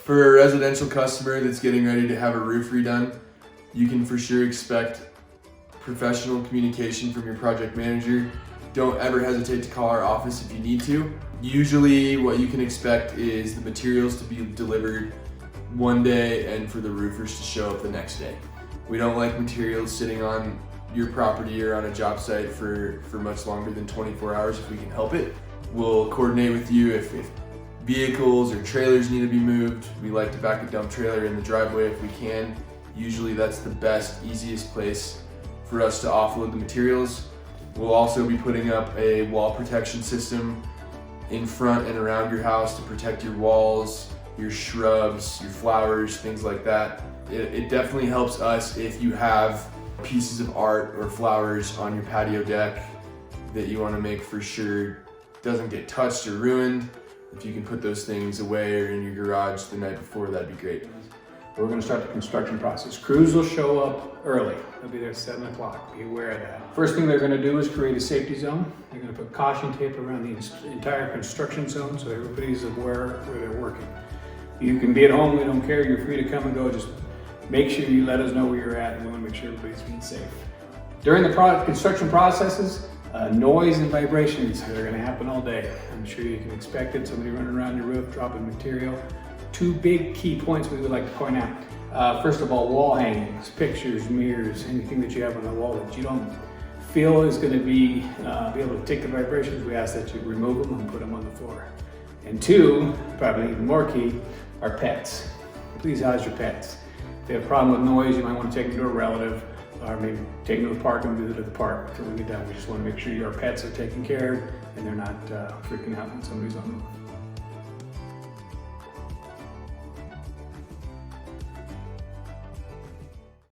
For a residential customer that's getting ready to have a roof redone, you can for sure expect professional communication from your project manager. Don't ever hesitate to call our office if you need to. Usually what you can expect is the materials to be delivered one day and for the roofers to show up the next day. We don't like materials sitting on your property or on a job site for much longer than 24 hours if we can help it. We'll coordinate with you if vehicles or trailers need to be moved. We like to back a dump trailer in the driveway if we can. Usually that's the best, easiest place for us to offload the materials. We'll also be putting up a wall protection system in front and around your house to protect your walls, your shrubs, your flowers, things like that. It definitely helps us if you have pieces of art or flowers on your patio deck that you want to make for sure doesn't get touched or ruined. If you can put those things away or in your garage the night before, that'd be great. We're going to start the construction process. Crews will show up early. They'll be there at 7 o'clock. Be aware of that. First thing they're going to do is create a safety zone. They're going to put caution tape around the entire construction zone so everybody's aware where they're working. You can be at home, we don't care. You're free to come and go. Just make sure you let us know where you're at, and we want to make sure everybody's being safe. During the construction processes, noise and vibrations are going to happen all day. I'm sure you can expect it. Somebody running around your roof, dropping material. Two big key points we would like to point out. First of all, wall hangings, pictures, mirrors, anything that you have on the wall that you don't feel is going to be able to take the vibrations. We ask that you remove them and put them on the floor. And two, probably even more key, are pets. Please house your pets. If you have a problem with noise, you might want to take them to a relative, or maybe take them to the park and visit at the park until we get done. We just want to make sure your pets are taken care of and they're not freaking out when somebody's on the roof.